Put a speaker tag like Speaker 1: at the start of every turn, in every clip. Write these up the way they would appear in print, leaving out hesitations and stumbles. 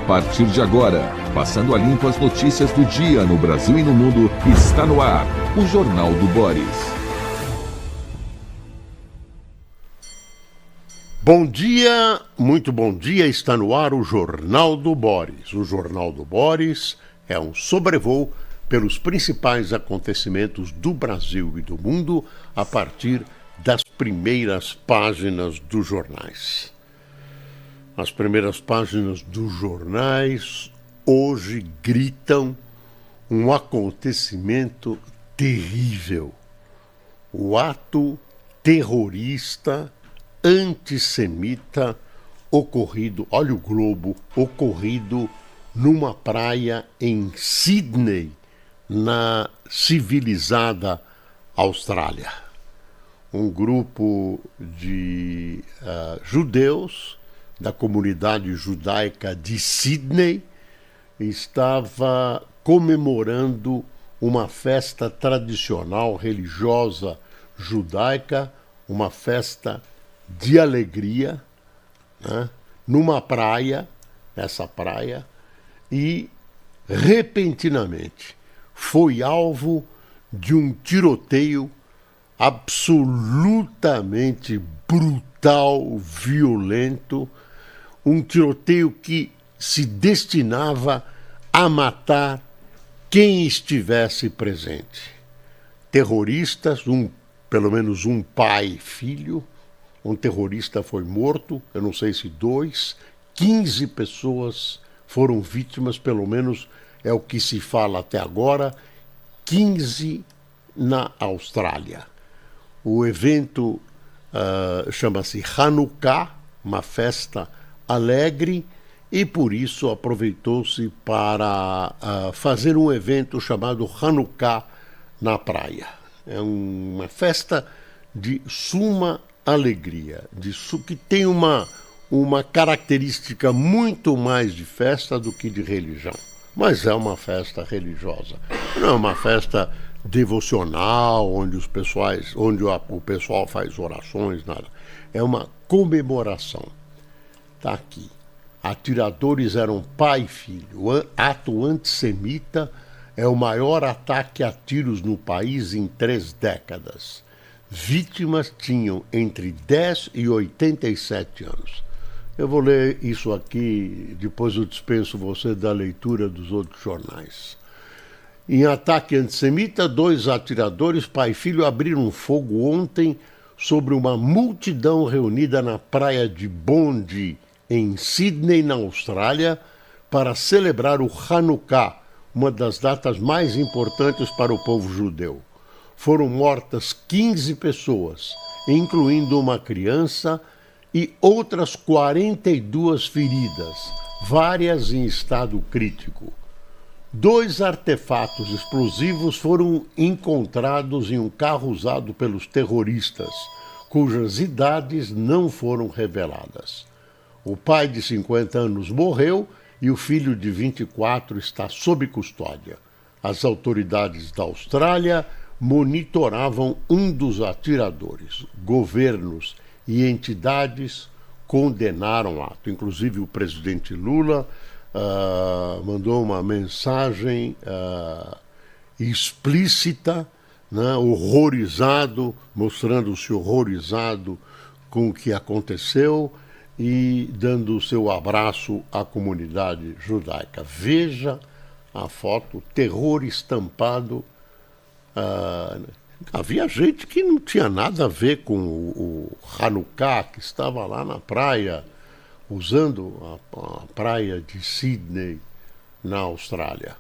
Speaker 1: partir de agora, passando a limpo as notícias do dia no Brasil e no mundo, está no ar o Jornal do Boris.
Speaker 2: Bom dia, muito bom dia, está no ar o Jornal do Boris. O Jornal do Boris é um sobrevoo pelos principais acontecimentos do Brasil e do mundo a partir das primeiras páginas dos jornais. As primeiras páginas dos jornais hoje gritam um acontecimento terrível. O ato terrorista antissemita ocorrido, olha o globo, ocorrido numa praia em Sydney, na civilizada Austrália. Um grupo de judeus da comunidade judaica de Sydney estava comemorando uma festa tradicional religiosa judaica, uma festa de alegria, né, numa praia, essa praia, e repentinamente foi alvo de um tiroteio absolutamente brutal, violento, um tiroteio que se destinava a matar quem estivesse presente. Terroristas, pelo menos um pai e filho, um terrorista foi morto, eu não sei se 2, 15 pessoas foram vítimas, pelo menos é o que se fala até agora, 15 na Austrália. O evento chama-se Hanukkah, uma festa alegre, e por isso aproveitou-se para fazer um evento chamado Hanukkah na praia. É uma festa de suma alegria, que tem uma característica muito mais de festa do que de religião. Mas é uma festa religiosa, não é uma festa devocional, onde o pessoal faz orações, nada. É uma comemoração. Está aqui. Atiradores eram pai e filho. O ato antissemita é o maior ataque a tiros no país em 3 décadas. Vítimas tinham entre 10 e 87 anos. Eu vou ler isso aqui, depois eu dispenso você da leitura dos outros jornais. Em ataque antissemita, 2 atiradores, pai e filho, abriram fogo ontem sobre uma multidão reunida na praia de Bondi, em Sydney, na Austrália, para celebrar o Hanukkah, uma das datas mais importantes para o povo judeu. Foram mortas 15 pessoas, incluindo uma criança, e outras 42 feridas, várias em estado crítico. 2 artefatos explosivos foram encontrados em um carro usado pelos terroristas, cujas idades não foram reveladas. O pai de 50 anos morreu e o filho de 24 está sob custódia. As autoridades da Austrália monitoravam um dos atiradores. Governos e entidades condenaram o ato. Inclusive o presidente Lula mandou uma mensagem explícita, né, horrorizado, mostrando-se horrorizado com o que aconteceu e dando o seu abraço à comunidade judaica. Veja a foto, terror estampado. Havia gente que não tinha nada a ver com o Hanukkah, que estava lá na praia, usando a praia de Sydney, na Austrália.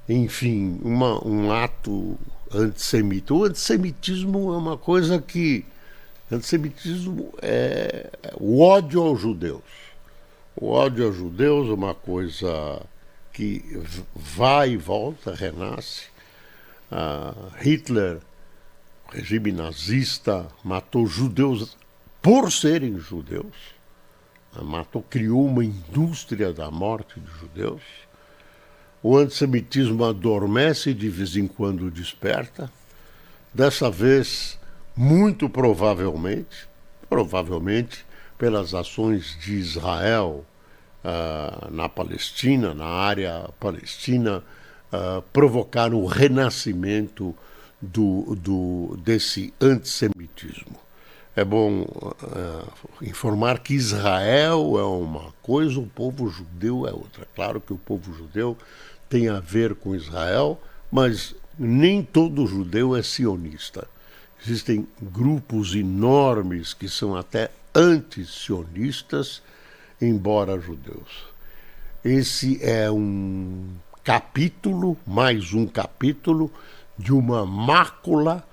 Speaker 2: Enfim, um ato antissemita. O antissemitismo é uma coisa que... Antissemitismo é o ódio aos judeus. O ódio aos judeus é uma coisa que vai e volta, renasce. Hitler, o regime nazista, matou judeus por serem judeus. Criou uma indústria da morte de judeus. O antissemitismo adormece e de vez em quando desperta. Dessa vez, muito provavelmente, pelas ações de Israel na Palestina, na área palestina, provocaram o renascimento desse antissemitismo. É bom informar que Israel é uma coisa, o povo judeu é outra. Claro que o povo judeu tem a ver com Israel, mas nem todo judeu é sionista. Existem grupos enormes que são até anti-sionistas, embora judeus. Esse é um capítulo, mais um capítulo, de uma mácula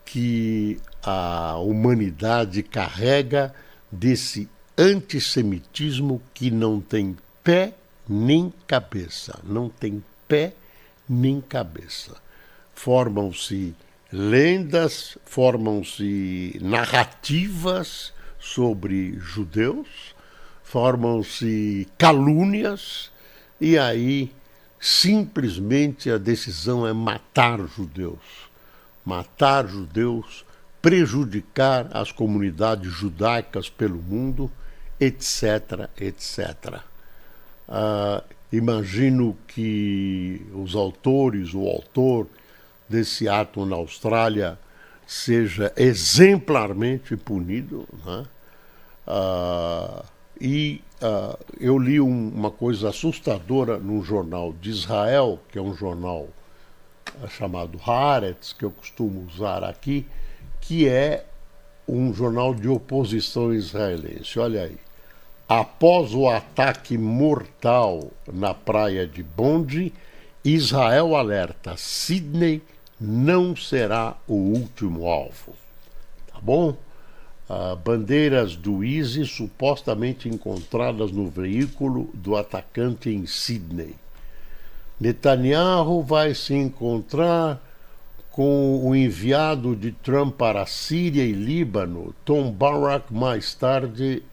Speaker 2: que a humanidade carrega desse antissemitismo que não tem pé nem cabeça. Não tem pé nem cabeça. Formam-se lendas, formam-se narrativas sobre judeus, formam-se calúnias, e aí simplesmente a decisão é matar judeus. Matar judeus, prejudicar as comunidades judaicas pelo mundo, etc, etc. Imagino que os autores, o autor desse ato na Austrália seja exemplarmente punido, né? Eu li uma coisa assustadora num jornal de Israel, que é um jornal chamado Haaretz, que eu costumo usar aqui, que é um jornal de oposição israelense. Olha aí. Após o ataque mortal na praia de Bondi, Israel alerta: Sydney não será o último alvo. Tá bom? Bandeiras do ISIS supostamente encontradas no veículo do atacante em Sydney. Netanyahu vai se encontrar com o enviado de Trump para a Síria e Líbano, Tom Barrack, mais tarde,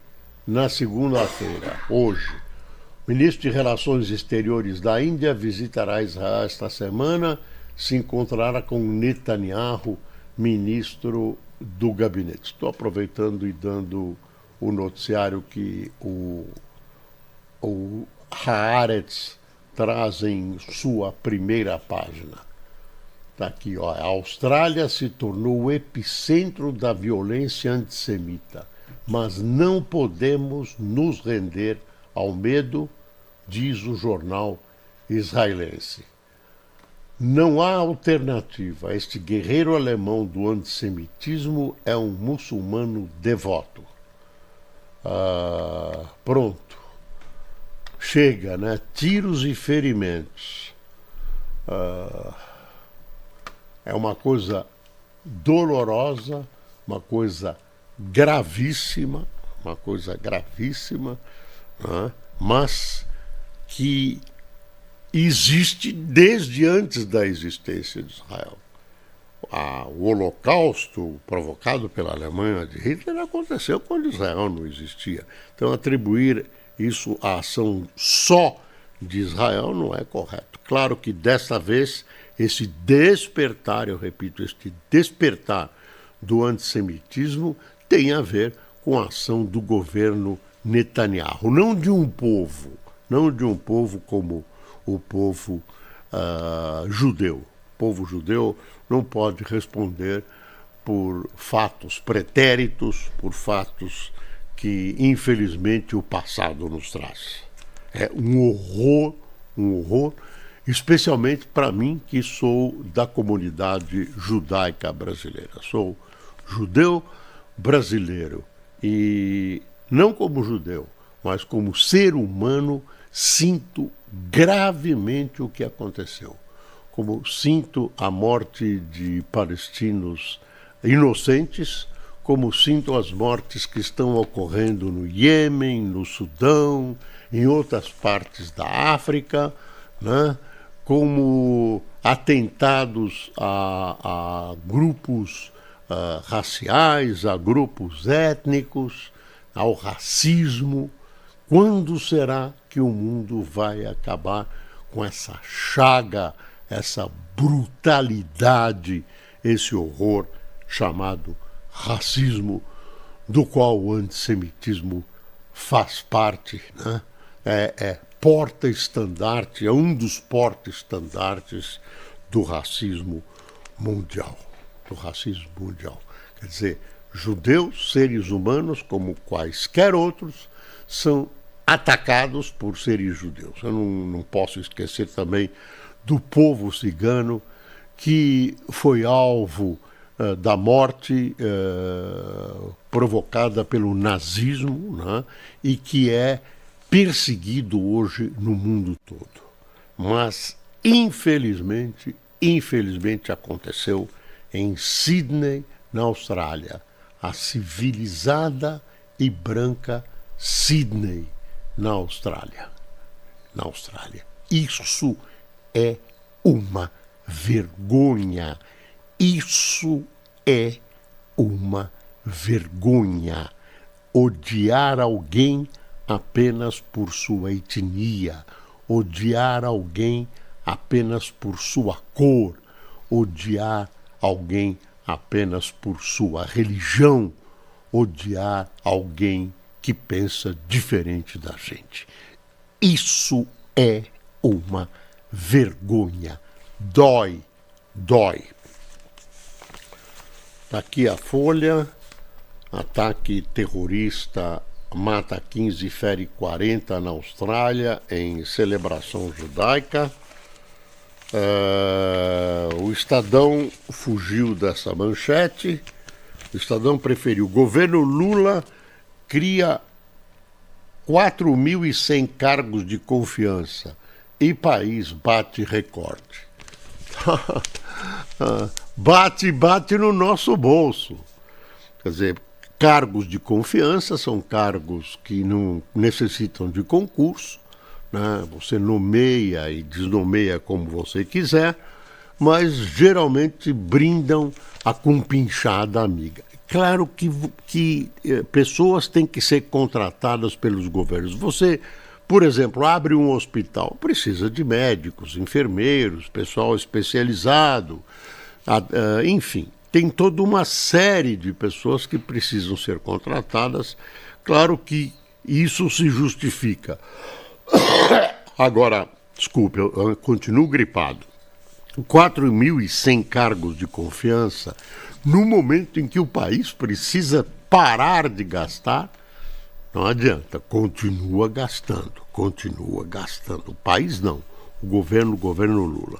Speaker 2: na segunda-feira, hoje. O ministro de Relações Exteriores da Índia visitará Israel esta semana, se encontrará com Netanyahu, ministro do gabinete. Estou aproveitando e dando o noticiário que o Haaretz traz em sua primeira página. Está aqui, ó. A Austrália se tornou o epicentro da violência antissemita, mas não podemos nos render ao medo, diz o jornal israelense. Não há alternativa. Este guerreiro alemão do antissemitismo é um muçulmano devoto. Pronto. Chega, né? Tiros e ferimentos. É uma coisa dolorosa, uma coisa gravíssima, né? Mas que existe desde antes da existência de Israel. O Holocausto provocado pela Alemanha de Hitler aconteceu quando Israel não existia. Então, atribuir isso à ação só de Israel não é correto. Claro que dessa vez esse despertar, eu repito, este despertar do antissemitismo tem a ver com a ação do governo Netanyahu, não de um povo como o povo judeu. O povo judeu não pode responder por fatos pretéritos, por fatos que, infelizmente, o passado nos traz. É um horror, especialmente para mim, que sou da comunidade judaica brasileira. Sou judeu brasileiro e, não como judeu, mas como ser humano, sinto gravemente o que aconteceu. Como sinto a morte de palestinos inocentes, como sinto as mortes que estão ocorrendo no Iêmen, no Sudão, em outras partes da África, né? Como atentados a grupos raciais, a grupos étnicos, ao racismo. Quando será que o mundo vai acabar com essa chaga, essa brutalidade, esse horror chamado racismo, do qual o antissemitismo faz parte, né? é porta-estandarte, é um dos porta-estandartes do racismo mundial. Do racismo mundial. Quer dizer, judeus, seres humanos, como quaisquer outros, são atacados por seres judeus. Eu não posso esquecer também do povo cigano, que foi alvo da morte provocada pelo nazismo, né, e que é perseguido hoje no mundo todo. Mas, infelizmente aconteceu em Sydney, na Austrália, a civilizada e branca Sydney, na Austrália. Na Austrália. Isso é uma vergonha. Isso é uma vergonha. Odiar alguém apenas por sua etnia, odiar alguém apenas por sua cor, odiar alguém apenas por sua religião, odiar alguém que pensa diferente da gente. Isso é uma vergonha. Dói, dói. Está aqui a Folha. Ataque terrorista mata 15 e fere 40 na Austrália em celebração judaica. O Estadão fugiu dessa manchete. O Estadão preferiu. Governo Lula cria 4.100 cargos de confiança e país bate recorde. Bate no nosso bolso. Quer dizer, cargos de confiança são cargos que não necessitam de concurso, né? Você nomeia e desnomeia como você quiser, mas geralmente brindam a compinchada amiga. Claro que pessoas têm que ser contratadas pelos governos. Você, por exemplo, abre um hospital, precisa de médicos, enfermeiros, pessoal especializado, enfim, tem toda uma série de pessoas que precisam ser contratadas. Claro que isso se justifica. Agora, desculpe, eu continuo gripado. 4.100 cargos de confiança, no momento em que o país precisa parar de gastar, não adianta, continua gastando. O país não, o governo Lula.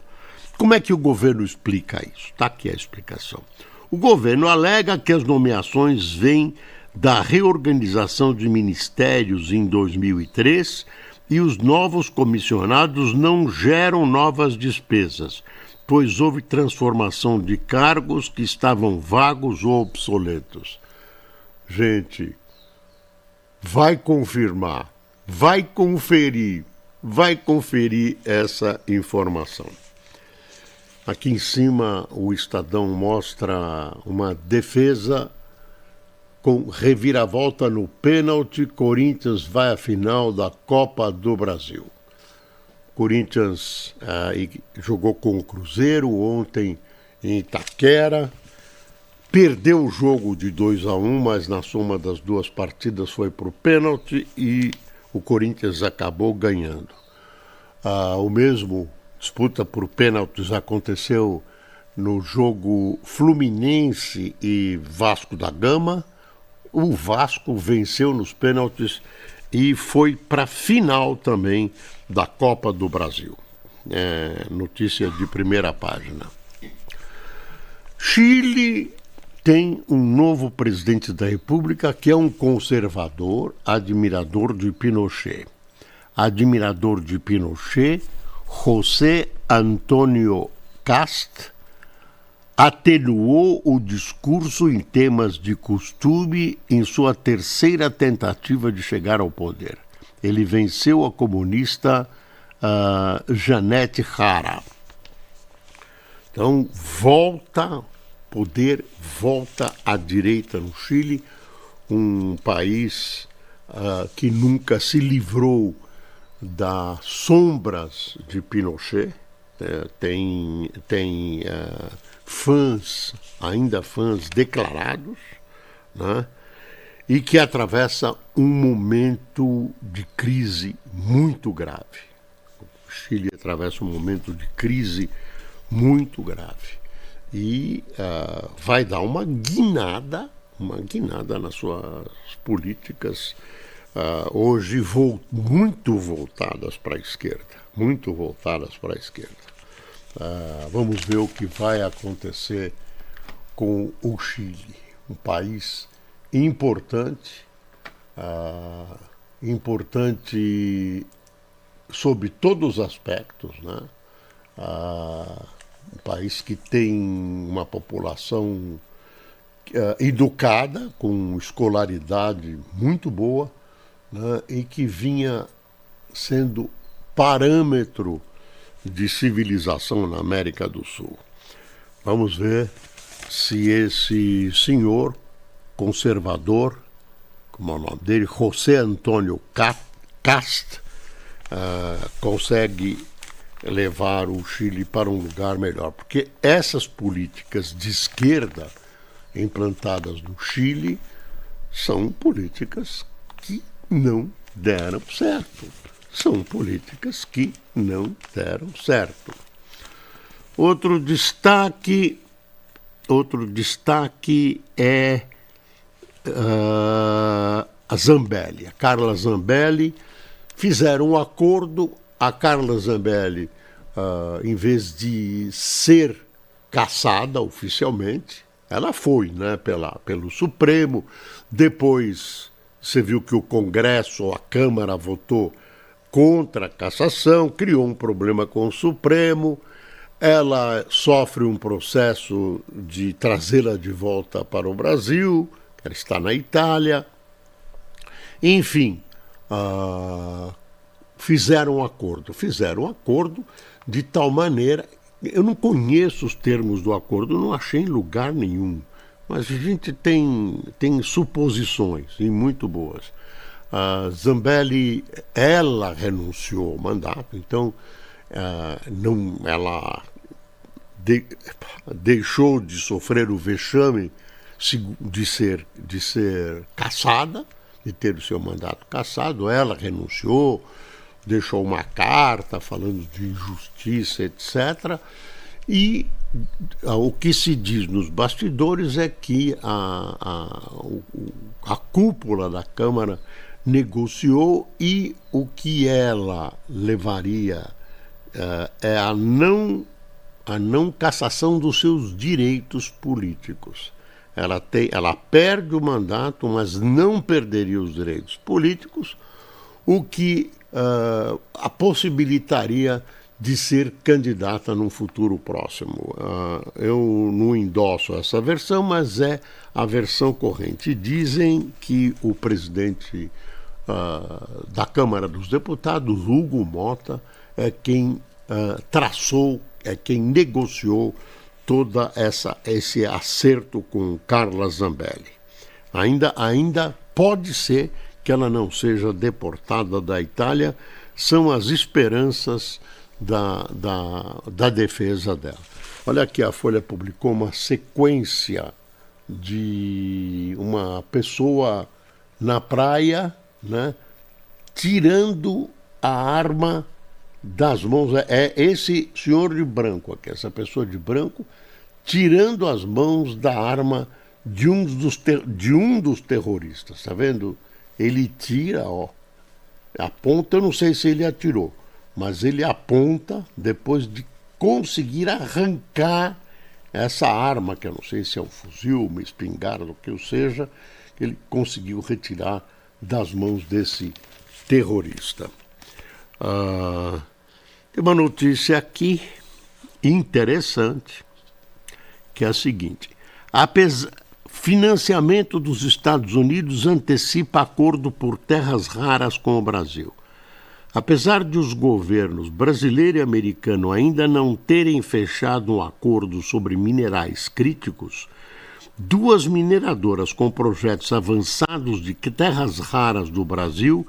Speaker 2: Como é que o governo explica isso? Está aqui a explicação. O governo alega que as nomeações vêm da reorganização de ministérios em 2003 e os novos comissionados não geram novas despesas, pois houve transformação de cargos que estavam vagos ou obsoletos. Gente, vai confirmar, vai conferir essa informação. Aqui em cima o Estadão mostra uma defesa com reviravolta no pênalti. Corinthians vai à final da Copa do Brasil. Corinthians jogou com o Cruzeiro ontem em Itaquera. Perdeu o jogo de 2-1, mas na soma das duas partidas foi para o pênalti e o Corinthians acabou ganhando. O mesmo disputa por pênaltis aconteceu no jogo Fluminense e Vasco da Gama. O Vasco venceu nos pênaltis e foi para a final também da Copa do Brasil. Notícia de primeira página. Chile tem um novo presidente da República que é um conservador, admirador de Pinochet. José Antônio Cast atenuou o discurso em temas de costume em sua terceira tentativa de chegar ao poder. Ele venceu a comunista Janete Jara. Então, poder volta à direita no Chile, um país que nunca se livrou das sombras de Pinochet. Tem fãs declarados, né? e que atravessa um momento de crise muito grave. O Chile atravessa um momento de crise muito grave e vai dar uma guinada nas suas políticas, hoje muito voltadas para a esquerda, vamos ver o que vai acontecer com o Chile, um país importante, importante sob todos os aspectos, né? Um país que tem uma população educada, com escolaridade muito boa, né? E que vinha sendo parâmetro de civilização na América do Sul. Vamos ver se esse senhor conservador, como é o nome dele, José Antônio Kast, consegue levar o Chile para um lugar melhor. Porque essas políticas de esquerda implantadas no Chile são políticas que não deram certo. Outro destaque é a Zambelli, a Carla Zambelli. Fizeram um acordo. A Carla Zambelli, em vez de ser cassada oficialmente, ela foi, né, pelo Supremo. Depois você viu que o Congresso, a Câmara, votou contra a cassação, criou um problema com o Supremo. Ela sofre um processo de trazê-la de volta para o Brasil, ela está na Itália. Enfim, fizeram um acordo de tal maneira. Eu não conheço os termos do acordo, não achei em lugar nenhum, mas a gente tem suposições, e muito boas. A Zambelli, ela renunciou ao mandato, então ela deixou de sofrer o vexame de ser cassada, de ter o seu mandato cassado. Ela renunciou, deixou uma carta falando de injustiça, etc. E o que se diz nos bastidores é que a cúpula da Câmara negociou, e o que ela levaria é a não cassação dos seus direitos políticos. Ela perde o mandato, mas não perderia os direitos políticos, o que a possibilitaria de ser candidata num futuro próximo. Eu não endosso essa versão, mas é a versão corrente. Dizem que o presidente da Câmara dos Deputados, Hugo Mota, é quem quem negociou todo esse acerto com Carla Zambelli. Ainda pode ser que ela não seja deportada da Itália, são as esperanças da defesa dela. Olha aqui, a Folha publicou uma sequência de uma pessoa na praia, né, tirando a arma das mãos. É esse senhor de branco aqui, essa pessoa de branco, tirando as mãos da arma de um dos terroristas. Está vendo? Ele tira, aponta. Eu não sei se ele atirou, mas ele aponta depois de conseguir arrancar essa arma, que eu não sei se é um fuzil, uma espingarda, o que seja, ele conseguiu retirar das mãos desse terrorista. Tem uma notícia aqui interessante, que é a seguinte: financiamento dos Estados Unidos antecipa acordo por terras raras com o Brasil. Apesar de os governos brasileiro e americano ainda não terem fechado um acordo sobre minerais críticos, duas mineradoras com projetos avançados de terras raras do Brasil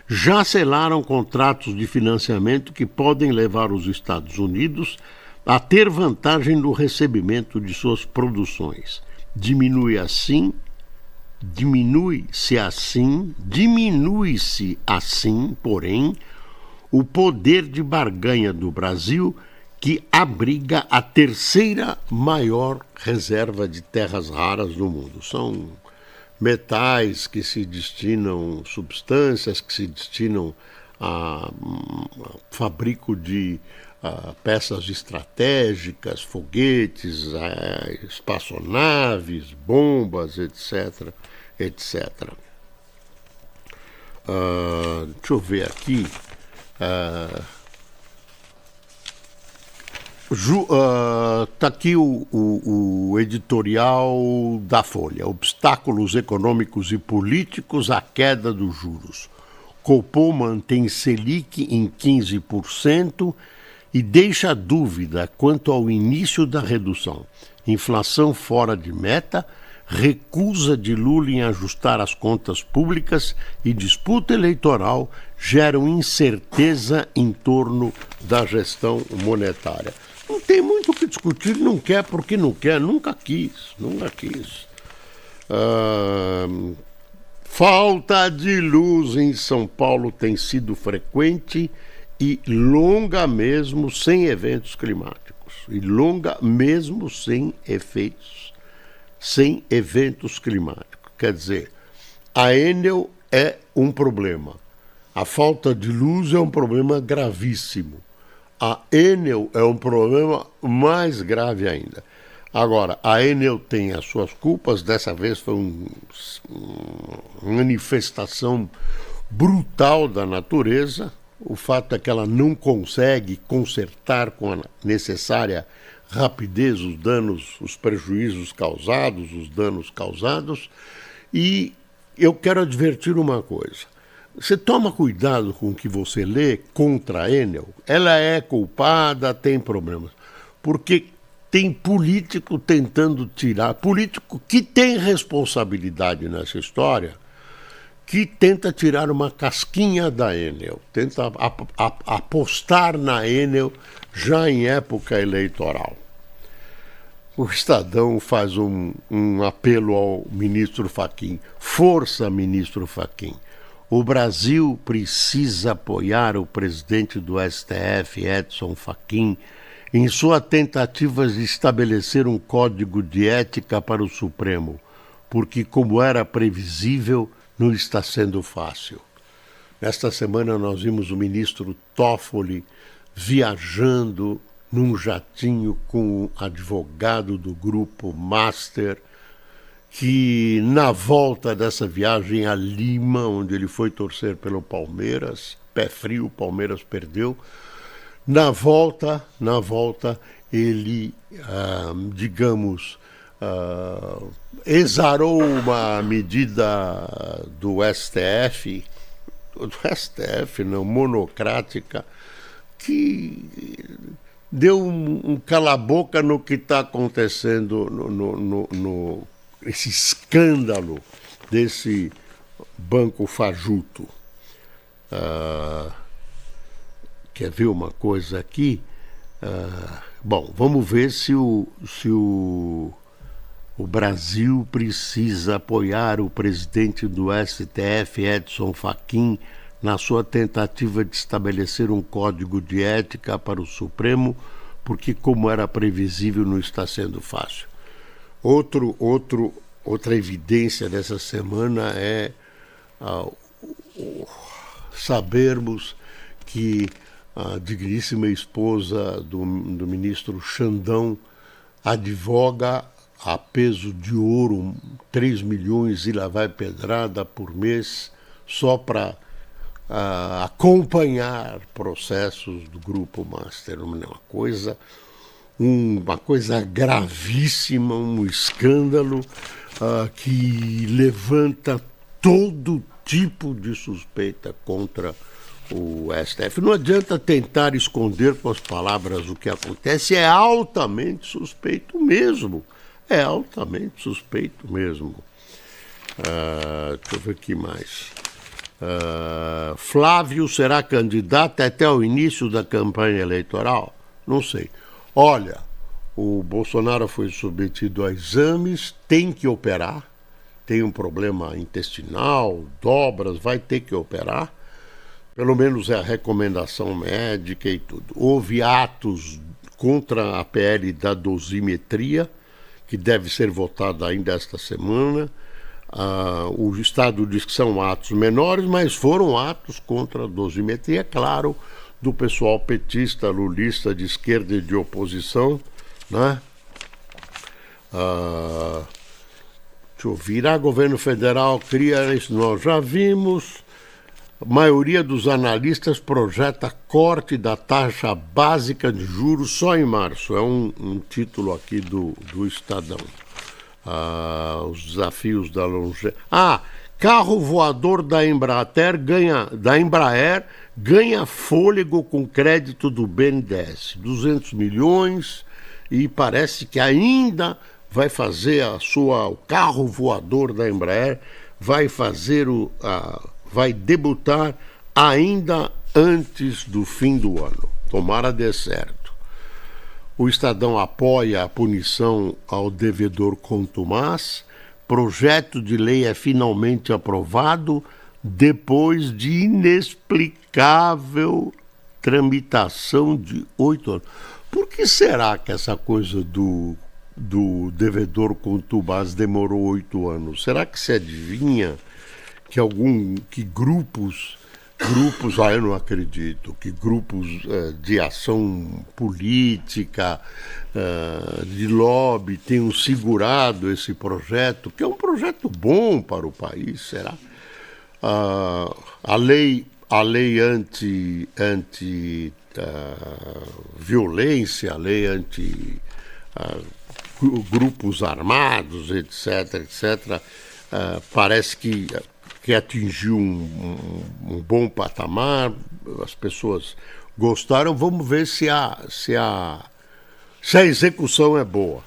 Speaker 2: já selaram contratos de financiamento que podem levar os Estados Unidos a ter vantagem no recebimento de suas produções. Diminui assim Diminui-se assim, porém, o poder de barganha do Brasil, que abriga a terceira maior reserva de terras raras do mundo. São metais que se destinam, substâncias que se destinam a fabrico de peças estratégicas, foguetes, espaçonaves, bombas, etc, etc. Deixa eu ver aqui. Está aqui o editorial da Folha: Obstáculos econômicos e políticos à queda dos juros. Copom mantém Selic em 15% e deixa dúvida quanto ao início da redução. Inflação fora de meta, recusa de Lula em ajustar as contas públicas e disputa eleitoral geram incerteza em torno da gestão monetária. Não tem muito o que discutir, não quer porque não quer, nunca quis. Falta de luz em São Paulo tem sido frequente e longa mesmo sem eventos climáticos. Sem eventos climáticos. Quer dizer, a Enel é um problema. A falta de luz é um problema gravíssimo. A Enel é um problema mais grave ainda. Agora, a Enel tem as suas culpas, dessa vez foi uma manifestação brutal da natureza. O fato é que ela não consegue consertar com a necessária rapidez os prejuízos causados, os danos causados. E eu quero advertir uma coisa. Você toma cuidado com o que você lê contra a Enel. Ela é culpada, tem problemas. Porque tem político tentando tirar, político que tem responsabilidade nessa história, que tenta tirar uma casquinha da Enel, tenta apostar na Enel já em época eleitoral. O Estadão faz um apelo ao ministro Fachin. Força, ministro Fachin. O Brasil precisa apoiar o presidente do STF, Edson Fachin, em sua tentativa de estabelecer um código de ética para o Supremo, porque, como era previsível, não está sendo fácil. Nesta semana nós vimos o ministro Toffoli viajando num jatinho com o advogado do grupo Master, que na volta dessa viagem a Lima, onde ele foi torcer pelo Palmeiras, pé frio, o Palmeiras perdeu, na volta ele, exarou uma medida do STF, monocrática, que deu um cala-boca no que está acontecendo esse escândalo desse banco fajuto. Quer ver uma coisa aqui? Bom, vamos ver se o Brasil precisa apoiar o presidente do STF, Edson Fachin, na sua tentativa de estabelecer um código de ética para o Supremo, porque, como era previsível, não está sendo fácil. Outra evidência dessa semana é sabermos que a digníssima esposa do ministro Xandão advoga a peso de ouro 3 milhões e lá vai pedrada por mês só para acompanhar processos do Grupo Master. Uma coisa gravíssima, um escândalo que levanta todo tipo de suspeita contra o STF. Não adianta tentar esconder com as palavras o que acontece, é altamente suspeito mesmo. Deixa eu ver aqui mais. Flávio será candidato até o início da campanha eleitoral? Não sei. Olha, o Bolsonaro foi submetido a exames, tem que operar, tem um problema intestinal, dobras, vai ter que operar. Pelo menos é a recomendação médica e tudo. Houve atos contra a PL da dosimetria, que deve ser votada ainda esta semana. O Estado diz que são atos menores, mas foram atos contra a dosimetria, claro, do pessoal petista, lulista, de esquerda e de oposição, né? Deixa eu virar, governo federal cria isso, nós já vimos. A maioria dos analistas projeta corte da taxa básica de juros só em março. É um título aqui do Estadão. Os desafios da longe... Carro voador da Embraer ganha fôlego com crédito do BNDES. 200 milhões e parece que ainda vai fazer o carro voador da Embraer, vai debutar ainda antes do fim do ano. Tomara dê certo. O Estadão apoia a punição ao devedor contumaz. Projeto de lei é finalmente aprovado depois de inexplicável tramitação de 8 anos. Por que será que essa coisa do devedor contumaz demorou 8 anos? Será que se adivinha que grupos, eu não acredito, que grupos de ação política, de lobby, tenham segurado esse projeto, que é um projeto bom para o país, será? A lei anti-violência, a lei anti grupos armados, etc., parece que atingiu um bom patamar, as pessoas gostaram. Vamos ver se a execução é boa.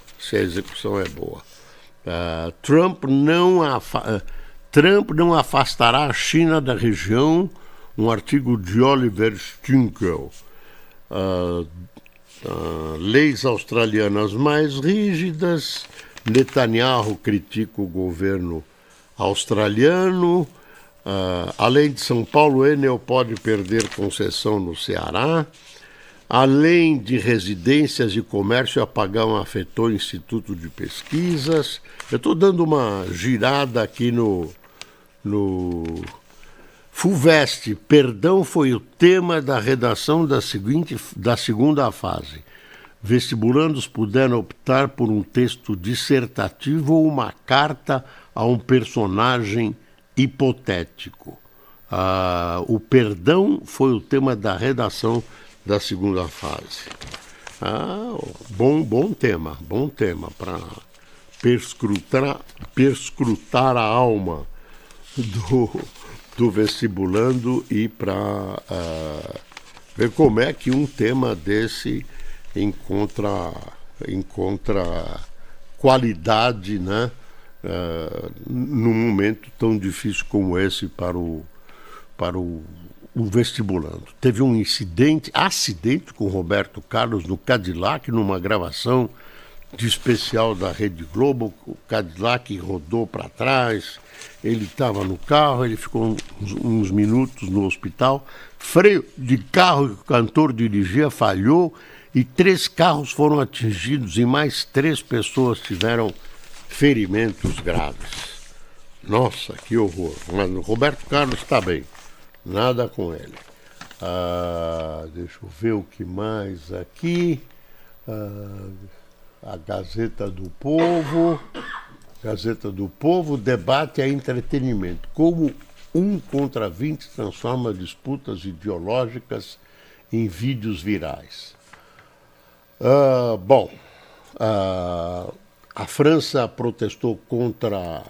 Speaker 2: Trump não afastará a China da região, um artigo de Oliver Stinkel. Leis australianas mais rígidas, Netanyahu critica o governo australiano. Além de São Paulo, Enel pode perder concessão no Ceará. Além de residências e comércio, apagão afetou o Instituto de Pesquisas. Eu estou dando uma girada aqui no FUVEST. Perdão foi o tema da redação da segunda fase. Vestibulandos puderam optar por um texto dissertativo ou uma carta a um personagem hipotético. O perdão foi o tema da redação da segunda fase. Bom tema para perscrutar a alma do vestibulando e para ver como é que um tema desse encontra qualidade, né? Num momento tão difícil como esse para o vestibulando. Teve um acidente com Roberto Carlos no Cadillac, numa gravação de especial da Rede Globo. O Cadillac rodou para trás, ele estava no carro, ele ficou uns minutos no hospital, freio de carro que o cantor dirigia falhou e 3 carros foram atingidos e mais 3 pessoas tiveram ferimentos graves. Nossa, que horror. Mas o Roberto Carlos está bem, nada com ele. Deixa eu ver o que mais aqui. A Gazeta do Povo, debate é entretenimento. Como 1 contra 20 transforma disputas ideológicas em vídeos virais. A França protestou contra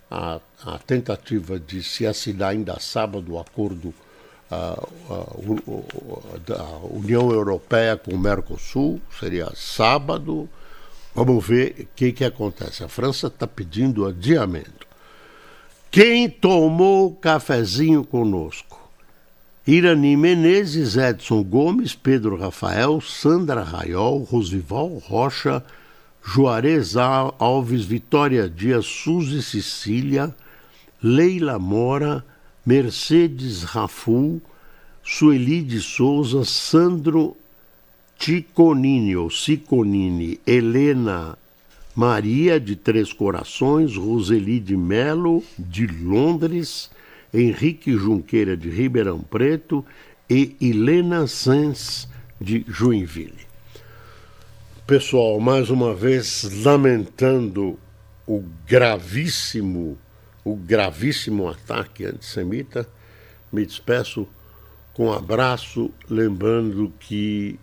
Speaker 2: a tentativa de se assinar ainda sábado o acordo da União Europeia com o Mercosul, seria sábado. Vamos ver o que acontece. A França está pedindo adiamento. Quem tomou cafezinho conosco? Irani Menezes, Edson Gomes, Pedro Rafael, Sandra Raiol, Rosival Rocha, Juarez Alves, Vitória Dias, Suzy Cecília, Leila Mora, Mercedes Raful, Sueli de Souza, Sandro Ciconini, ou Ciconini, Helena Maria de Três Corações, Roseli de Melo de Londres, Henrique Junqueira de Ribeirão Preto e Helena Sanz de Joinville. Pessoal, mais uma vez lamentando o gravíssimo ataque antissemita, me despeço com um abraço, lembrando que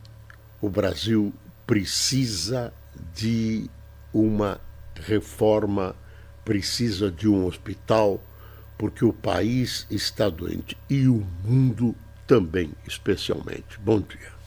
Speaker 2: o Brasil precisa de uma reforma, precisa de um hospital, porque o país está doente e o mundo também, especialmente. Bom dia.